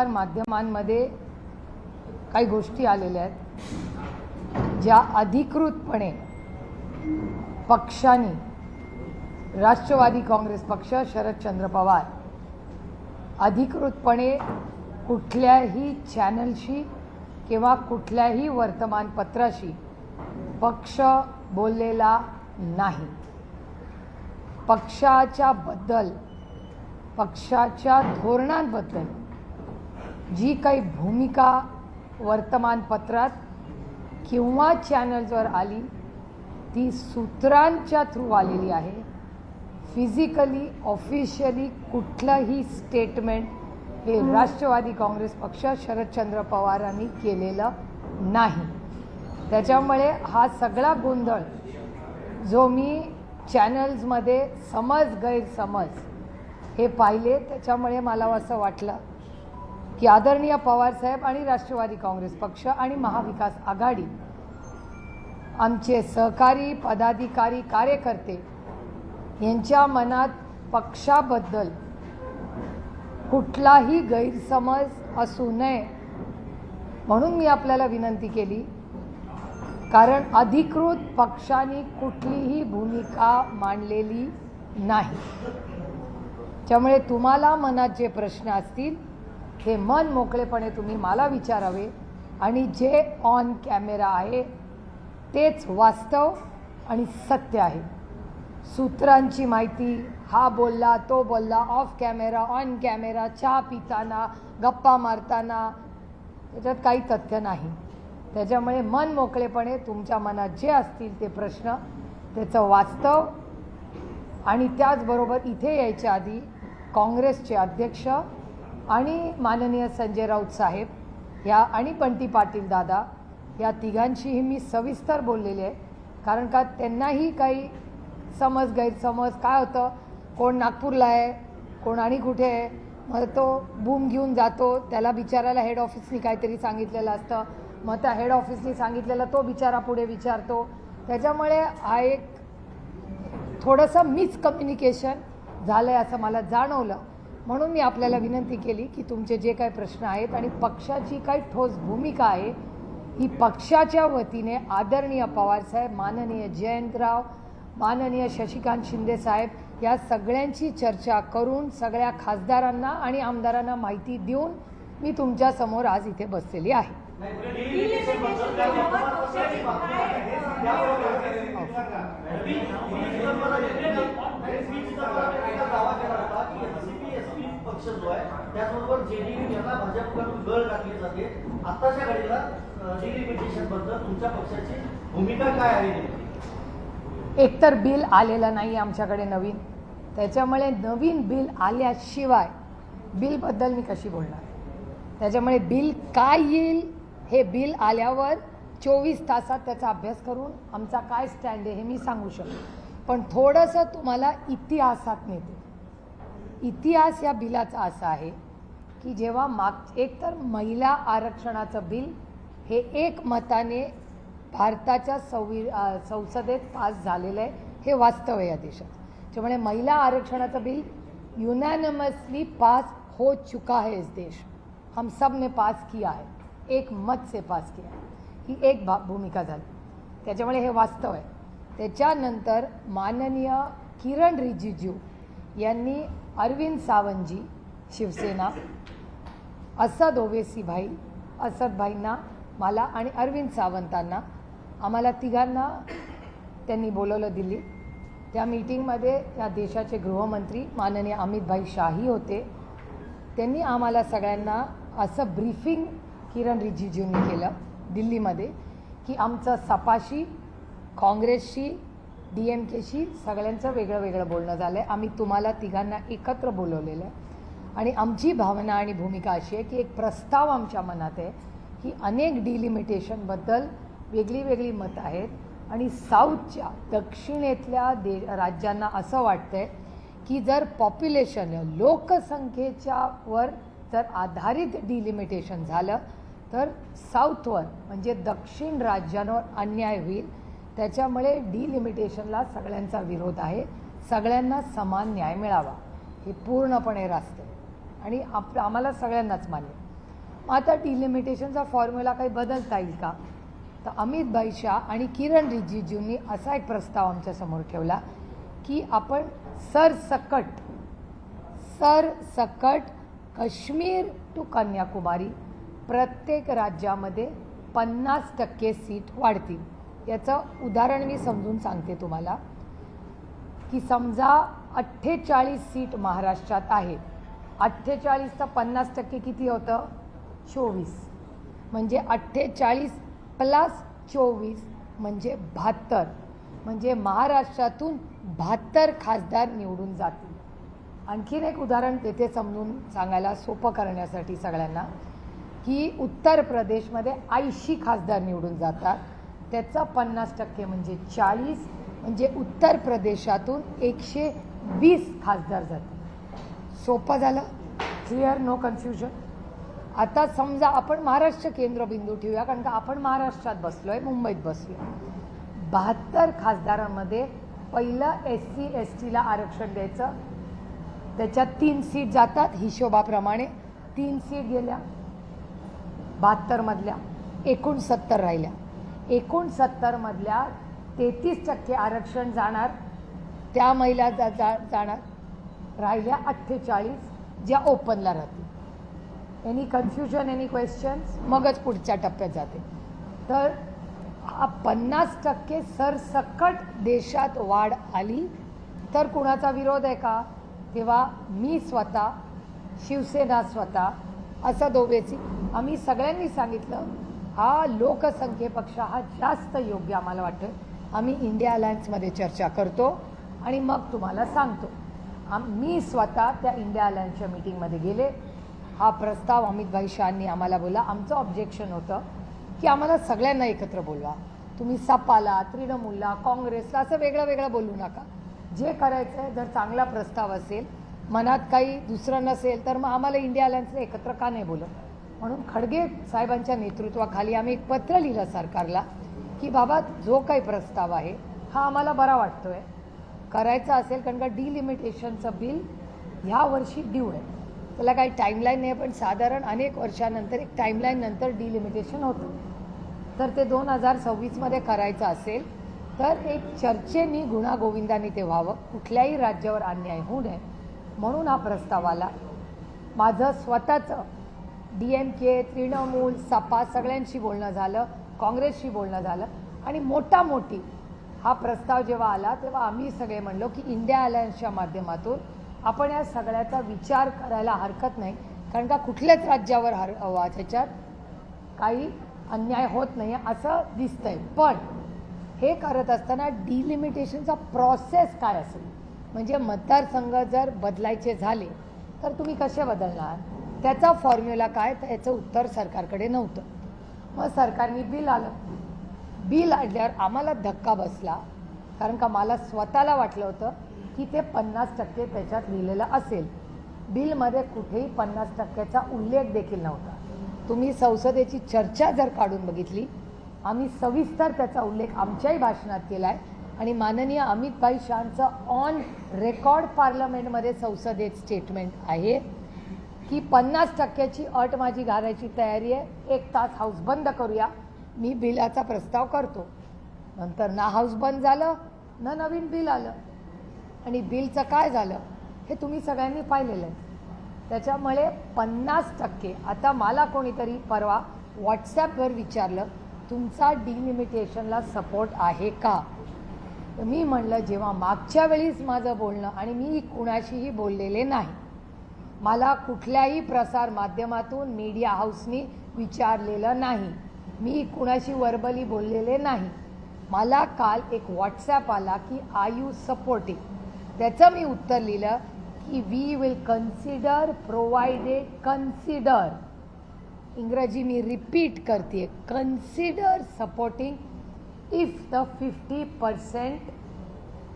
प्रसार माध्यमांमध्ये काही गोष्टी आलेल्या आहेत ज्या अधिकृतपणे पक्षांनी, राष्ट्रवादी काँग्रेस पक्ष, शरदचंद्र पवार अधिकृतपणे कुठल्याही चॅनलशी किंवा कुठल्याही वर्तमानपत्राशी पक्ष बोललेला नाही. पक्षाच्या धोरणांबद्दल जी काही भूमिका वर्तमानपत्रात किंवा चॅनल्सवर आली ती सूत्रांच्या थ्रू आलेली आहे. फिजिकली ऑफिशियली कुठलंही स्टेटमेंट हे राष्ट्रवादी काँग्रेस पक्ष, शरदचंद्र पवारांनी केलेलं नाही. त्याच्यामुळे हा सगळा गोंधळ जो मी चॅनल्समध्ये गैरसमज हे पाहिले, त्याच्यामुळे मला असं वाटलं की आदरणीय पवारसाहेब आणि राष्ट्रवादी काँग्रेस पक्ष आणि महाविकास आघाडी, आमचे सहकारी, पदाधिकारी, कार्यकर्ते यांच्या मनात पक्षाबद्दल कुठलाही गैरसमज असू नये म्हणून मी आपल्याला विनंती केली. कारण अधिकृत पक्षांनी कुठलीही भूमिका मांडलेली नाही. त्यामुळे तुम्हाला मनात जे प्रश्न असतील ते मन मोकळेपणे तुम्ही मला विचारावे आणि जे ऑन कॅमेरा आहे तेच वास्तव आणि सत्य आहे. सूत्रांची माहिती, हा बोलला, तो बोलला, ऑफ कॅमेरा, ऑन कॅमेरा, चहा पिताना, गप्पा मारताना, त्याच्यात काही तथ्य नाही. त्याच्यामुळे मन मोकळेपणे तुमच्या मनात जे असतील ते प्रश्न, त्याचं वास्तव, आणि त्याचबरोबर इथे यायच्या आधी काँग्रेसचे अध्यक्ष आणि माननीय संजय राऊत साहेब या आणि बंटी पाटील दादा या तिघांशीही मी सविस्तर बोललेले आहे. कारण का त्यांनाही काही गैरसमज काय होतं, कोण नागपूरला आहे, कोण आणि कुठे आहे, मग तो बूम घेऊन जातो, त्याला बिचारायला हेड ऑफिसनी काहीतरी सांगितलेलं असतं, मग त्या हेड ऑफिसनी सांगितलेलं तो बिचारा पुढे विचारतो. त्याच्यामुळे हा एक थोडंसं मिसकम्युनिकेशन झालं आहे असं मला जाणवलं. म्हणून मी आपल्याला विनंती केली की तुमचे जे काही प्रश्न आहेत आणि पक्षाची काही ठोस भूमिका आहे ही पक्षाच्या वतीने आदरणीय पवारसाहेब, माननीय जयंतराव, माननीय शशिकांत शिंदे साहेब या सगळ्यांची चर्चा करून सगळ्या खासदारांना आणि आमदारांना माहिती देऊन मी तुमच्यासमोर आज इथे बसलेली आहे. एकतर बिल आलेलं नाही आमच्याकडे नवीन, त्याच्यामुळे नवीन बिल आल्याशिवाय बिलबद्दल मी कशी बोलणार. त्याच्यामुळे बिल काय येईल हे बिल आल्यावर 24 तासात त्याचा अभ्यास करून आमचा काय स्टँड आहे हे मी सांगू शकतो. पण थोडंसं तुम्हाला इतिहासात नेते. इतिहास या बिलाचा असा आहे की जेव्हा एकतर महिला आरक्षणाचं बिल हे एकमताने भारताच्या संसदेत पास झालेलं आहे, हे वास्तव आहे या देशात. त्यामुळे महिला आरक्षणाचं बिल यूनॅनिमसली पास हो चुका है इस देश. हम सब ने पास किया है, एक मत से पास किया है, ही एक भूमिका झाली. त्याच्यामुळे हे वास्तव आहे. त्याच्यानंतर माननीय किरण रिजिजू यांनी अरविंद सावंतजी, शिवसेना, असद ओवेसी भाई, असद भाईंना, मला आणि अरविंद सावंतांना, आम्हाला तिघांना त्यांनी बोलवलं दिल्ली. त्या मीटिंगमध्ये या देशाचे गृहमंत्री माननीय अमित भाई शाही होते. त्यांनी आम्हाला सगळ्यांना असं ब्रीफिंग किरण रिजिजूंनी केलं दिल्लीमध्ये की आमचं सपाशी, काँग्रेसशी, DMKशी सगळ्यांचं वेगळं वेगळं बोलणं झालं आहे. आम्ही तुम्हाला तिघांना एकत्र बोलवलेलं आहे आणि आमची भावना आणि भूमिका अशी आहे की एक प्रस्ताव आमच्या मनात आहे की अनेक डिलिमिटेशनबद्दल वेगळी वेगळी मतं आहेत आणि साऊथच्या, दक्षिणेतल्या राज्यांना असं वाटतं आहे की जर पॉप्युलेशन, लोकसंख्येच्या वर जर आधारित डिलिमिटेशन झालं तर साऊथवर म्हणजे दक्षिण राज्यांवर अन्याय होईल. त्याच्यामुळे डिलिमिटेशनला सगळ्यांचा विरोध आहे. सगळ्यांना समान न्याय मिळावा हे पूर्णपणे रास्त आहे आणि आम्हाला सगळ्यांनाच मान्य. मग आता डिलिमिटेशनचा फॉर्म्युला काही बदलता येईल का? तर अमित भाई शाह आणि किरण रिजिजूंनी असा एक प्रस्ताव आमच्यासमोर ठेवला की आपण सरसकट काश्मीर टू कन्याकुमारी प्रत्येक राज्यामध्ये 50% सीट वाढतील. याचं उदाहरण मी समजून सांगते तुम्हाला की समजा 48 सीट महाराष्ट्रात आहे. 48 तर 50% किती होतं? 24. म्हणजे 48 प्लस 24 म्हणजे 72. म्हणजे महाराष्ट्रातून 72 खासदार निवडून जातील. आणखीन एक उदाहरण तेथे समजून सांगायला सोपं करण्यासाठी सगळ्यांना की उत्तर प्रदेशमध्ये 80 खासदार निवडून जातात. त्याचा 50% म्हणजे 40. म्हणजे उत्तर प्रदेशातून 120 खासदार जातील. सोपं झालं? क्लिअर? No confusion? आता समजा आपण महाराष्ट्र केंद्रबिंदू ठेवूया, कारण का आपण महाराष्ट्रात बसलोय, मुंबईत बसलोय. 72 खासदारांमध्ये पहिलं SC STला आरक्षण द्यायचं. त्याच्यात 3 सीट जातात हिशोबाप्रमाणे. 3 सीट गेल्या 72 मधल्या, एकूण 70 राहिल्या. एकूण 70 मधल्या 33% आरक्षण जाणार, त्या महिला जाणार. राहिल्या 48 ज्या ओपनला राहतील. Any confusion, any questions? मगच पुढच्या टप्प्यात जाते. तर 50% सरसकट देशात वाढ आली तर कुणाचा विरोध आहे का? तेव्हा मी स्वतः, शिवसेना स्वतः, असं दोघेची आम्ही सगळ्यांनी सांगितलं हा लोकसंख्येपेक्षा हा जास्त योग्य आम्हाला वाटतं. आम्ही इंडिया अलायन्समध्ये चर्चा करतो आणि मग तुम्हाला सांगतो. मी स्वतः त्या इंडिया अलायन्सच्या मीटिंगमध्ये गेले. हा प्रस्ताव अमित भाई शाहनी आम्हाला बोलला. आमचं ऑब्जेक्शन होतं की आम्हाला सगळ्यांना एकत्र बोलवा. तुम्ही सपाला, तृणमूलला, काँग्रेसला असं वेगळं वेगळं बोलू नका. जे करायचं आहे, जर चांगला प्रस्ताव असेल, मनात काही दुसरं नसेल, तर मग आम्हाला इंडिया अलायन्सने एकत्र का नाही बोलत? म्हणून खडगे साहेबांच्या नेतृत्वाखाली आम्ही एक पत्र लिहिलं सरकारला की बाबा जो काही प्रस्ताव आहे हा आम्हाला बरा वाटतोय, करायचा असेल, कारण का डिलिमिटेशनचं बिल ह्या वर्षी ड्यू आहे. त्याला काही टाईमलाईन नाही, पण साधारण अनेक वर्षानंतर एक टाईमलाईन नंतर डिलिमिटेशन होतं. तर ते 2026मध्ये करायचं असेल तर एक चर्चेनी गुणागोविंदाने ते व्हावं, कुठल्याही राज्यावर अन्याय होऊ नये म्हणून हा प्रस्ताव आला. माझं स्वतःचं DMK, तृणमूल, सपा सगळ्यांशी बोलणं झालं, काँग्रेसशी बोलणं झालं आणि मोठी हा प्रस्ताव जेव्हा आला तेव्हा आम्ही सगळे म्हणलो की इंडिया अलायन्सच्या माध्यमातून आपण या सगळ्याचा विचार करायला हरकत नाही, कारण का कुठल्याच राज्यावर त्याच्यात काही अन्याय होत नाही असं दिसतंय. पण हे करत असताना डिलिमिटेशनचा प्रोसेस काय असेल, म्हणजे मतदारसंघ जर बदलायचे झाले तर तुम्ही कसे बदलणार, त्याचा फॉर्म्युला काय, तर याचं उत्तर सरकारकडे नव्हतं. मग सरकारने बिल आलं. बिल आणल्यावर आम्हाला धक्का बसला, कारण का मला स्वतःला वाटलं होतं की ते 50% त्याच्यात लिहिलेलं असेल. बिलमध्ये कुठेही 50%चा उल्लेख देखील नव्हता. तुम्ही संसदेची चर्चा जर काढून बघितली, आम्ही सविस्तर त्याचा उल्लेख आमच्याही भाषणात केला आहे आणि माननीय अमित भाई शाहचं ऑन रेकॉर्ड पार्लमेंटमध्ये संसदेत स्टेटमेंट आहे की 50%ची अट माझी घालायची तयारी आहे. 1 तास हाऊस बंद करूया, मी बिलाचा प्रस्ताव करतो. नंतर ना हाऊस बंद झालं ना नवीन बिल आलं. आणि बिलचं काय झालं हे तुम्ही सगळ्यांनी पाहिलेलं आहे. त्याच्यामुळे 50%, आता मला कोणीतरी परवा व्हॉट्सॲपवर विचारलं तुमचा डिलिमिटेशनला सपोर्ट आहे का, तर मी म्हणलं जेव्हा मागच्या वेळीच माझं बोलणं, आणि मी कुणाशीही बोललेले नाही, मला कुठल्याही प्रसार माध्यमातून मीडिया हाऊसनी विचारलेलं नाही, मी कुणाशी वर्बली बोललेले नाही. मला काल एक व्हॉट्सॲप आला की आर यू सपोर्टिंग, त्याचं मी उत्तर लिहिलं की we will consider provided, consider, इंग्रजी मी रिपीट करते, consider supporting if the 50%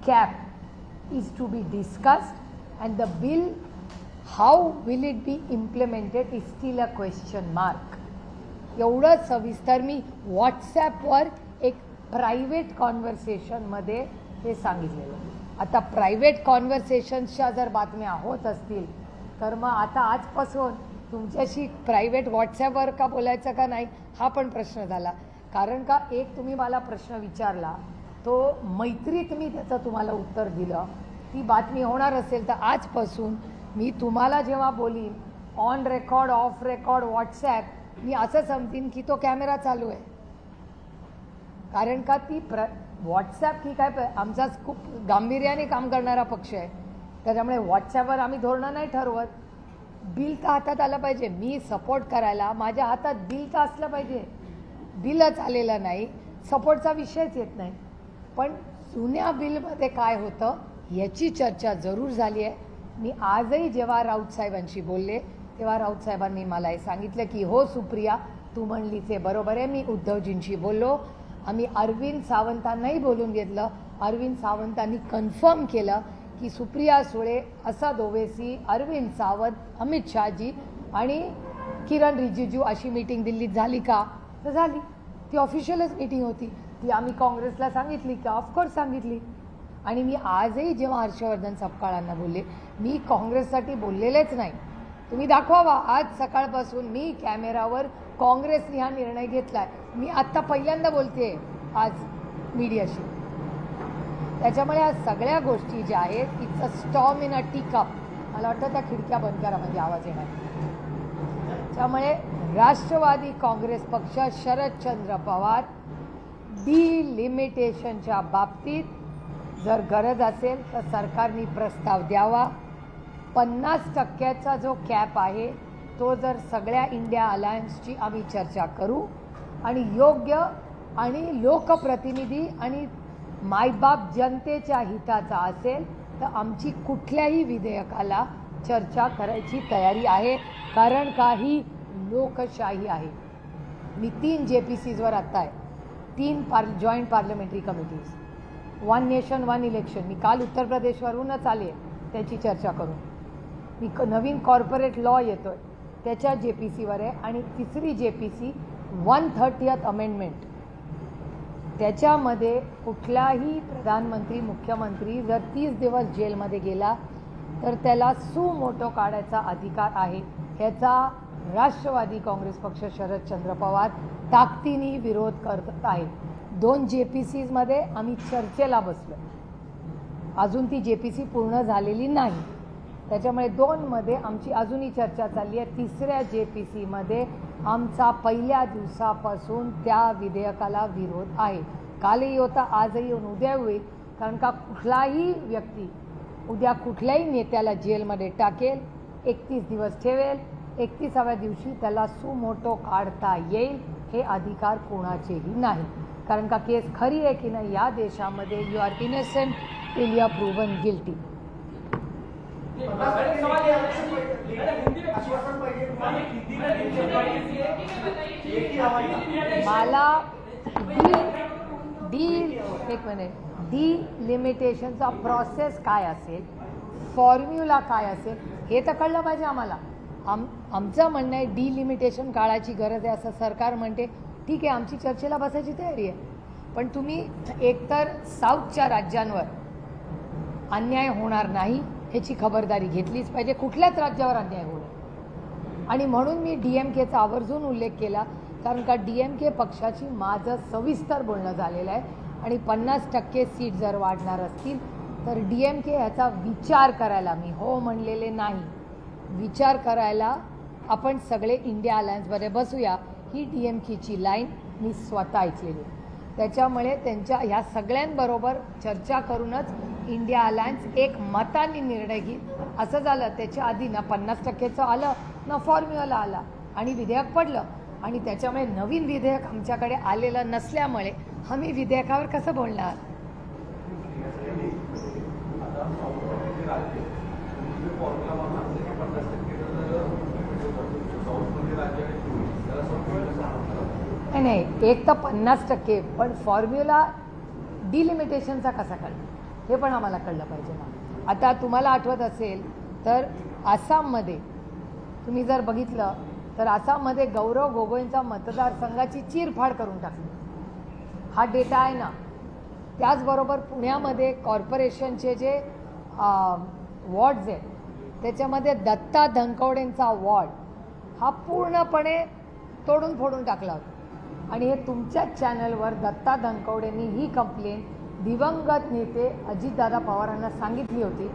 cap is to be discussed and the bill, how will it be implemented is still a question mark. एवढं सविस्तर मी व्हॉट्सॲपवर एक प्रायव्हेट कॉन्व्हर्सेशनमध्ये हे सांगितलेलं. आता प्रायव्हेट कॉन्व्हर्सेशन्सच्या जर बातम्या होत असतील तर मग आता आजपासून तुमच्याशी प्रायव्हेट व्हॉट्सॲपवर का बोलायचं का नाही हा पण प्रश्न झाला. कारण का एक तुम्ही मला प्रश्न विचारला तो मैत्रीत मी त्याचं तुम्हाला उत्तर दिलं. ती बातमी होणार असेल तर आजपासून मी तुम्हाला जेव्हा बोलीन on record off record WhatsApp मी असं समजीन की तो कॅमेरा चालू आहे. कारण का ती व्हॉट्सॲप ही काय आमचा खूप गांभीर्याने काम करणारा पक्ष आहे. त्याच्यामुळे व्हॉट्सॲपवर आम्ही धोरणं नाही ठरवत. बिल तर हातात आलं पाहिजे. मी सपोर्ट करायला माझ्या हातात बिल तर असलं पाहिजे. बिलच आलेलं नाही सपोर्टचा विषयच येत नाही. पण जुन्या बिलमध्ये काय होतं याची चर्चा जरूर झाली आहे. मी आजही जेव्हा राऊत साहेबांशी बोलले तेव्हा राऊत साहेबांनी मला हे सांगितलं की हो सुप्रिया तू म्हणली ते बरोबर आहे. मी उद्धवजींशी बोललो. आम्ही अरविंद सावंतांनाही बोलून घेतलं. अरविंद सावंतांनी कन्फर्म केलं की सुप्रिया सुळे, असद ओवेसी, अरविंद सावंत, अमित शहाजी आणि किरण रिजिजू अशी मीटिंग दिल्लीत झाली का तर झाली. ती ऑफिशियलच मीटिंग होती. ती आम्ही काँग्रेसला सांगितली का ऑफकोर्स सांगितली. आणि मी आजही जेव्हा हर्षवर्धन सपकाळांना बोलले मी काँग्रेससाठी बोललेलेच नाही. तुम्ही दाखवावा आज सकाळपासून मी कॅमेरावर काँग्रेसने हा निर्णय घेतला आहे. मी आत्ता पहिल्यांदा बोलते आज मीडियाशी. त्याच्यामुळे या सगळ्या गोष्टी ज्या आहेत it's a storm in a tea cup. मला वाटतं त्या खिडक्या बंद करा म्हणजे आवाज येणार. त्यामुळे राष्ट्रवादी काँग्रेस पक्ष शरदचंद्र पवार डिलिमिटेशनच्या बाबतीत जर गरज असेल तर सरकारने प्रस्ताव द्यावा. 50% जो कॅप आहे तो जर सगळ्या इंडिया अलायन्सची आम्ही चर्चा करू आणि योग्य आणि लोकप्रतिनिधी आणि मायबाप जनतेच्या हिताचा असेल तर आमची कुठल्याही विधेयकाला चर्चा करायची तयारी आहे. कारण काही लोकशाही आहे. मी 3 JPCजवर आत्ता आहे. 3 joint parliamentary committees. 1 nation 1 election. मी काल उत्तर प्रदेशवरूनच आले त्याची चर्चा करून. मी नवीन कॉर्पोरेट लॉ येतोय त्याच्या JPCवर आहे. आणि तिसरी JPC 130th अमेंडमेंट. त्याच्यामध्ये कुठलाही प्रधानमंत्री मुख्यमंत्री जर 30 दिवस जेलमध्ये गेला तर त्याला सुमोटो काढायचा अधिकार आहे. ह्याचा राष्ट्रवादी काँग्रेस पक्ष शरदचंद्र पवार ताकदीने विरोध करत आहेत. 2 JPCजमध्ये आम्ही चर्चेला बसलो. अजून ती JPC पूर्ण झालेली नाही. त्याच्यामुळे 2मध्ये आमची अजूनही चर्चा चालली आहे. 3ऱ्या JPCमध्ये आमचा पहिल्या दिवसापासून त्या विधेयकाला विरोध आहे. कालही होता आजही येऊन उद्या होईल. कारण का कुठलाही व्यक्ती उद्या कुठल्याही नेत्याला जेलमध्ये टाकेल, 31 दिवस ठेवेल, 31व्या दिवशी त्याला सुमोटो काढता येईल. हे अधिकार कोणाचेही नाही. कारण का केस खरी आहे की नाही या देशामध्ये you are innocent till you are proven guilty. मला डिलिमिटेशनचा प्रोसेस काय असेल, फॉर्म्युला काय असेल हे तर कळलं पाहिजे आम्हाला. आमचं म्हणणं आहे डिलिमिटेशन काळाची गरज आहे असं सरकार म्हणते. ठीक आहे आमची चर्चेला बसायची तयारी आहे. पण तुम्ही एकतर साऊथच्या राज्यांवर अन्याय होणार नाही ह्याची खबरदारी घेतलीच पाहिजे. कुठल्याच राज्यावर अन्याय होईल. आणि म्हणून मी DMKचा आवर्जून उल्लेख केला. कारण का DMK पक्षाची माझं सविस्तर बोलणं झालेलं आहे. आणि 50% सीट जर वाढणार असतील तर DMK ह्याचा विचार करायला, मी हो म्हणलेले नाही, विचार करायला आपण सगळे इंडिया अलायन्समध्ये बसूया. ही DMKची लाईन मी स्वतः ऐकलेली. त्याच्यामुळे त्यांच्या ह्या सगळ्यांबरोबर चर्चा करूनच इंडिया अलायन्स एक मताने निर्णय घेईल. असं झालं त्याच्या आधी ना 50%चं आलं ना फॉर्म्युला आला आणि विधेयक पडलं. आणि त्याच्यामुळे नवीन विधेयक आमच्याकडे आलेलं नसल्यामुळे आम्ही विधेयकावर कसं बोलणार. नाही एक तर 50% पण फॉर्म्युला डिलिमिटेशनचा कसा कळला हे पण आम्हाला कळलं पाहिजे ना. आता तुम्हाला आठवत असेल तर आसाममध्ये तुम्ही जर बघितलं तर आसाममध्ये गौरव गोगोईंचा मतदारसंघाची चीरफाड करून टाकली. हा डेटा आहे ना. त्याचबरोबर पुण्यामध्ये कॉर्पोरेशनचे जे वॉर्ड्स आहेत त्याच्यामध्ये दत्ता धनकवडेंचा वॉर्ड हा पूर्णपणे तोडून फोडून टाकला होता आणि हे तुमच्याच चॅनलवर दत्ता धनकवडेंनी ही कंप्लेंट दिवंगत नेते अजितदादा पवारांना सांगितली होती